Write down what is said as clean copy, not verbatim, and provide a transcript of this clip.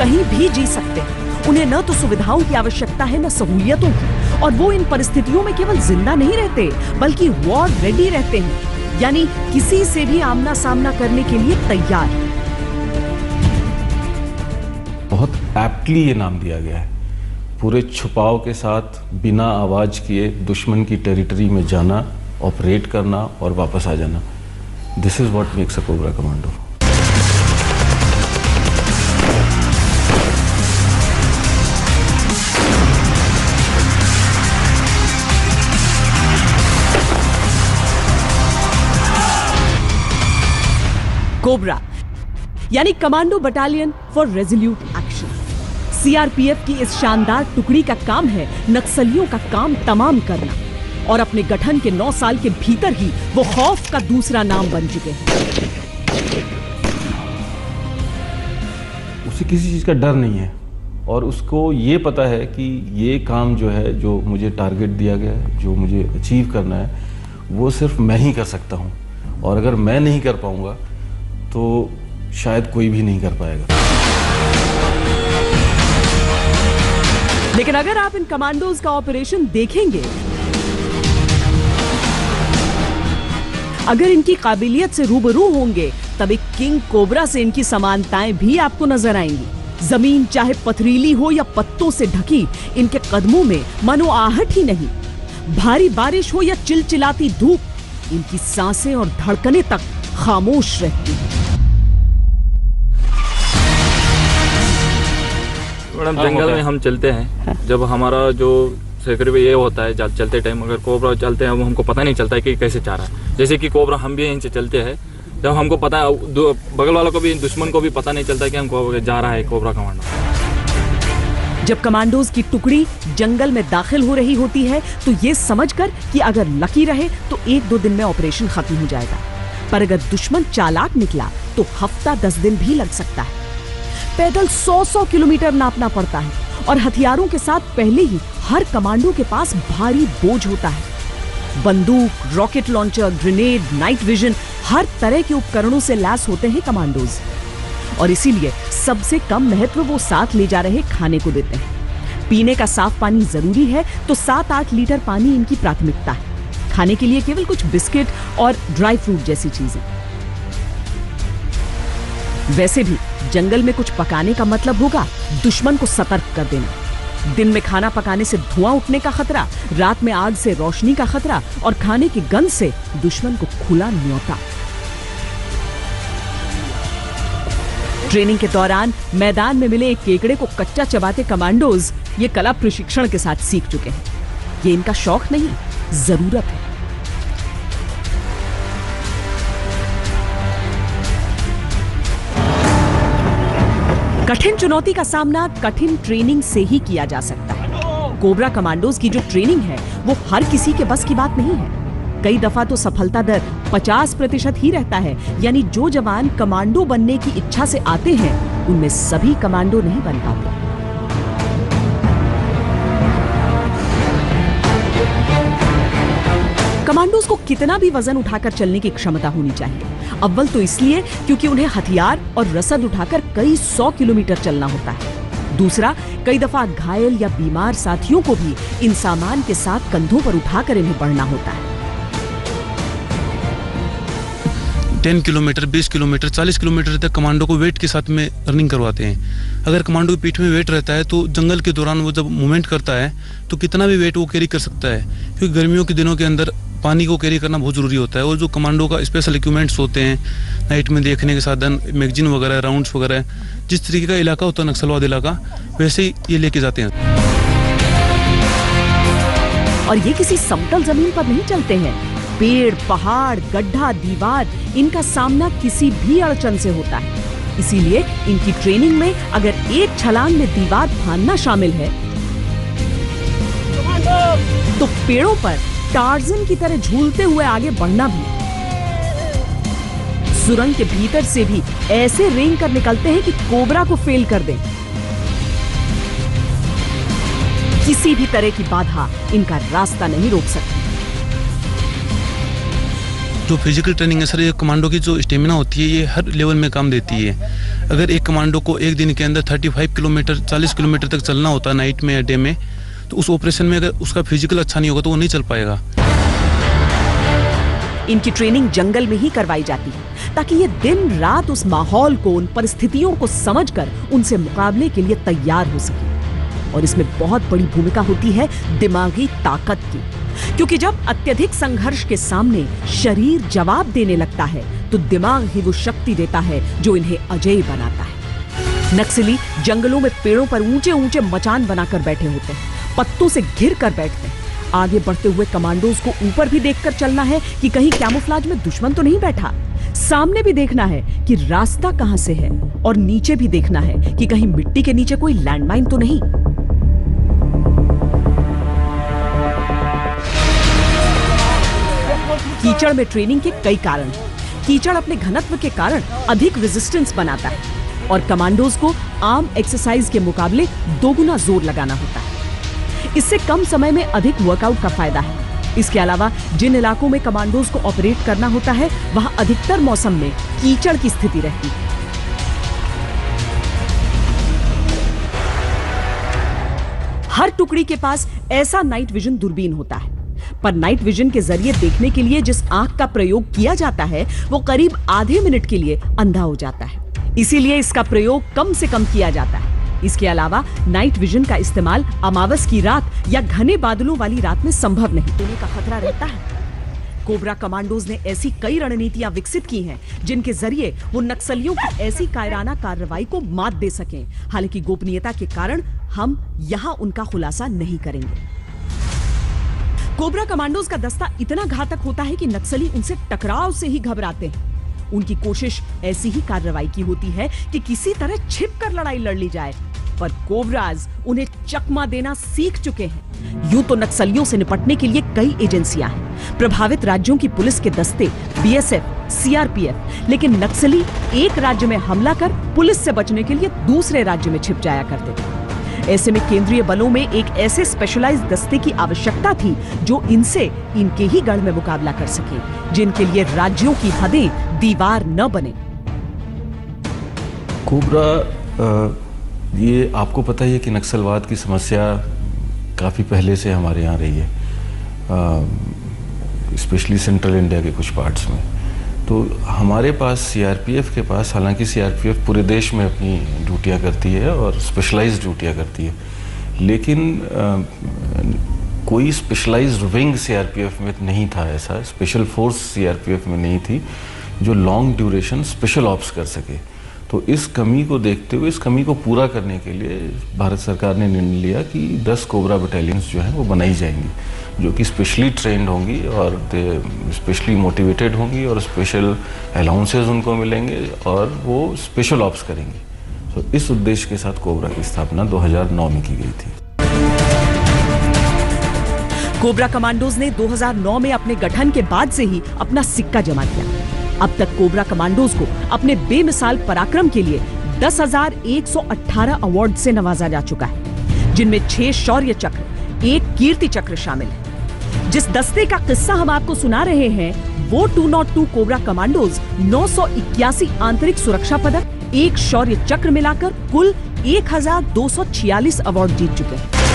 कहीं भी जी सकते हैं। उन्हें न तो सुविधाओं की आवश्यकता है न सहूलियतों की, और वो इन परिस्थितियों में केवल जिंदा नहीं रहते बल्कि वॉर रेडी रहते हैं, यानी किसी से भी आमना सामना करने के लिए तैयार। बहुत एप्टली ये नाम दिया गया है। पूरे छुपाव के साथ बिना आवाज किए दुश्मन की टेरिटरी में जाना, ऑपरेट करना और वापस आ जाना। This is what makes a cobra commando. Cobra यानी commando battalion for resolute action. CRPF की इस शानदार टुकड़ी का काम है नक्सलियों का काम तमाम करना, और अपने गठन के 9 साल के भीतर ही वो खौफ का दूसरा नाम बन चुके हैं। उसे किसी चीज का डर नहीं है और उसको ये पता है कि ये काम जो है, जो मुझे टारगेट दिया गया है, जो मुझे अचीव करना है, वो सिर्फ मैं ही कर सकता हूँ, और अगर मैं नहीं कर पाऊंगा तो शायद कोई भी नहीं कर पाएगा। लेकिन अगर आप इन कमांडोज का ऑपरेशन देखेंगे, अगर इनकी काबिलियत से रूबरू होंगे, तब एक किंग कोबरा से इनकी समानताएं भी आपको नजर आएंगी। जमीन चाहे पथरीली हो या पत्तों से ढकी, इनके कदमों में मानो आहट ही नहीं। भारी बारिश हो या चिलचिलाती धूप, इनकी सांसें और धड़कनें तक खामोश रहती हैं। मैडम, जंगल में हम चलते हैं, जब हमारा जो सेक्रेटरी पे ये होता है, चलते टाइम अगर कोबरा चलते हैं, वो हमको पता नहीं चलता है कि कैसे जा रहा है। जैसे कि कोबरा हम भी यहीं से चलते हैं, जब हमको पता है, बगल वालों को भी, दुश्मन को भी पता नहीं चलता कि हमको जा रहा है कोबरा कमांडो। जब कमांडोज की टुकड़ी जंगल में दाखिल हो रही होती है, तो ये समझकर कि अगर लकी रहे तो 1-2 दिन में ऑपरेशन खत्म हो जाएगा, पर अगर दुश्मन चालाक निकला तो हफ्ता 10 दिन भी लग सकता है। पैदल 100-100 किलोमीटर नापना पड़ता है, और हथियारों के साथ पहले ही हर कमांडो के पास भारी बोझ होता है। बंदूक, rocket launcher, grenade, night vision, हर तरह के उपकरणों से लैस होते हैं कमांडोज, और इसीलिए सबसे कम महत्व वो साथ ले जा रहे खाने को देते हैं। पीने का साफ पानी जरूरी है, तो 7-8 लीटर पानी इनकी प्राथमिकता है। खाने के लिए केवल कुछ बिस्किट और ड्राई फ्रूट जैसी चीजें। वैसे भी जंगल में कुछ पकाने का मतलब होगा दुश्मन को सतर्क कर देना। दिन में खाना पकाने से धुआं उठने का खतरा, रात में आग से रोशनी का खतरा, और खाने की गंध से दुश्मन को खुला न्योता। ट्रेनिंग के दौरान मैदान में मिले एक केकड़े को कच्चा चबाते कमांडोज ये कला प्रशिक्षण के साथ सीख चुके हैं। ये इनका शौक नहीं, जरूरत है। कठिन चुनौती का सामना कठिन ट्रेनिंग से ही किया जा सकता है। कोबरा कमांडोज की जो ट्रेनिंग है, वो हर किसी के बस की बात नहीं है। कई दफा तो सफलता दर 50% ही रहता है, यानी जो जवान कमांडो बनने की इच्छा से आते हैं, उनमें सभी कमांडो नहीं बन पाते। कमांडोज को कितना भी वजन उठाकर चलने की क्षमता होनी चाहिए। अव्वल तो इसलिए क्योंकि उन्हें हथियार और रसद उठाकर कई 100 किलोमीटर चलना होता है। दूसरा, कई दफा घायल या बीमार साथियों को भी इन सामान के साथ कंधों पर उठाकर इन्हें बढ़ना होता है। 10 किलोमीटर, 20 किलोमीटर, 40 किलोमीटर तक कमांडो को वेट के साथ में रनिंग करवाते हैं। अगर कमांडो की पीठ में वेट रहता है तो जंगल के दौरान वो जब मूवमेंट करता है तो कितना भी वेट वो कैरी कर सकता है, क्योंकि गर्मियों के दिनों के अंदर पानी को कैरी करना बहुत ज़रूरी होता है। और जो कमांडो का स्पेशल इक्विपमेंट्स होते हैं, नाइट में देखने के साधन, मैगजीन वगैरह, राउंड्स वगैरह, जिस तरीके का इलाका होता है नक्सलवाद इलाका, वैसे ही ये लेके जाते हैं। और ये किसी समतल जमीन पर नहीं चलते हैं। पेड़, पहाड़, गड्ढा, दीवार, इनका सामना किसी भी अड़चन से होता है। इसीलिए इनकी ट्रेनिंग में अगर एक छलांग में दीवार फांदना शामिल है, तो पेड़ों पर टार्जन की तरह झूलते हुए आगे बढ़ना भी। सुरंग के भीतर से भी ऐसे रेंग कर निकलते हैं कि कोबरा को फेल कर दें। किसी भी तरह की बाधा इनका रास्ता नहीं रोक सकती। जो फिजिकल ट्रेनिंग है सर, ये कमांडो की जो स्टेमिना होती है, ये हर लेवल में काम देती है। अगर एक कमांडो को एक दिन के अंदर 35 किलोमीटर 40 किलोमीटर तक चलना होता है नाइट में या डे में, तो उस ऑपरेशन में अगर उसका फिजिकल अच्छा नहीं होगा तो वो नहीं चल पाएगा। इनकी ट्रेनिंग जंगल में ही करवाई जाती है ताकि ये दिन रात उस माहौल को, उन परिस्थितियों को समझकर उनसे मुकाबले के लिए तैयार हो सके। और इसमें बहुत बड़ी भूमिका होती है दिमागी ताकत की, क्योंकि जब अत्यधिक संघर्ष के सामने शरीर जवाब देने लगता है तो दिमाग ही वो शक्ति देता है जो इन्हें अजेय बनाता है। नक्सली जंगलों में पेड़ों पर ऊंचे ऊंचे मचान बनाकर बैठे होते हैं, पत्तों से घिर कर बैठते हैं। आगे बढ़ते हुए कमांडोज को ऊपर भी देखकर चलना है कि कहीं कैमोफ्लेज में दुश्मन तो नहीं बैठा, सामने भी देखना है कि रास्ता कहां से है, और नीचे भी देखना है कि कहीं मिट्टी के नीचे कोई लैंडमाइन तो नहीं। कीचड़ में ट्रेनिंग के कई कारण हैं। कीचड़ अपने घनत्व के कारण अधिक रेजिस्टेंस बनाता है और कमांडोज को आम एक्सरसाइज के मुकाबले दोगुना जोर लगाना होता है। इससे कम समय में अधिक वर्कआउट का फायदा है। इसके अलावा जिन इलाकों में कमांडोज को ऑपरेट करना होता है वहां अधिकतर मौसम में कीचड़ की स्थिति रहती है। हर टुकड़ी के पास ऐसा नाइट विजन दूरबीन होता है, पर नाइट विजन के जरिए देखने के लिए जिस आंख का प्रयोग किया जाता है वो करीब आधे मिनट के लिए अंधा हो जाता है, इसीलिए इसका प्रयोग कम से कम किया जाता है। इसके अलावा नाइट विजन का इस्तेमाल अमावस की रात या घने बादलों वाली रात में संभव नहीं होने का खतरा रहता है। कोबरा कमांडोज ने ऐसी कई रणनीतियां विकसित की हैं जिनके जरिए वो नक्सलियों की ऐसी कायराना कार्रवाई को मात दे सकें। हालांकि गोपनीयता के कारण हम यहां उनका खुलासा नहीं करेंगे। कोबरा कमांडोज का दस्ता इतना घातक होता है कि नक्सली उनसे टकराव से ही घबराते हैं। उनकी कोशिश ऐसी ही कार्रवाई की होती है कि किसी तरह छिपकर लड़ाई लड़ ली जाए, पर कोबराज उन्हें चकमा देना सीख चुके हैं। यूं तो नक्सलियों से निपटने के लिए कई एजेंसियां हैं, प्रभावित राज्यों की पुलिस के दस्ते, बीएसएफ, सीआरपीएफ, लेकिन नक्सली एक राज्य में हमला कर पुलिस से बचने के लिए दूसरे राज्य में छिप जाया करते थे। ऐसे में केंद्रीय बलों में एक ऐसे स्पेशलाइज्ड दस्ते की आवश्यकता थी जो इनसे इनके ही गढ़ में मुकाबला कर सके, जिनके लिए राज्यों की हदें दीवार न बने। कोबरा, ये आपको पता ही है कि नक्सलवाद की समस्या काफ़ी पहले से हमारे यहाँ रही है, स्पेशली सेंट्रल इंडिया के कुछ पार्ट्स में। तो हमारे पास सीआरपीएफ के पास, हालांकि सीआरपीएफ पूरे देश में अपनी ड्यूटियाँ करती है और स्पेशलाइज्ड ड्यूटियाँ करती है, लेकिन कोई स्पेशलाइज्ड विंग सीआरपीएफ में नहीं था, ऐसा स्पेशल फोर्स सीआरपीएफ में नहीं थी जो लॉन्ग ड्यूरेशन स्पेशल ऑप्स कर सके। तो इस कमी को देखते हुए, इस कमी को पूरा करने के लिए भारत सरकार ने निर्णय लिया कि 10 कोबरा बटालियंस जो हैं वो बनाई जाएंगी, जो कि स्पेशली ट्रेंड होंगी और स्पेशली मोटिवेटेड होंगी और स्पेशल अलाउंसेस उनको मिलेंगे और वो स्पेशल ऑप्स करेंगी। तो इस उद्देश्य के साथ कोबरा की स्थापना 2009 में की गई थी। कोबरा कमांडोज ने 2009 में अपने गठन के बाद से ही अपना सिक्का जमा किया। अब तक कोबरा कमांडोज को अपने बेमिसाल पराक्रम के लिए 10,118 अवार्ड से नवाजा जा चुका है, जिनमें 6 शौर्य चक्र, 1 कीर्ति चक्र शामिल है। जिस दस्ते का किस्सा हम आपको सुना रहे हैं वो 202 कोबरा कमांडोज 981 आंतरिक सुरक्षा पदक, 1 शौर्य चक्र मिलाकर कुल 1,246 अवार्ड जीत चुके हैं।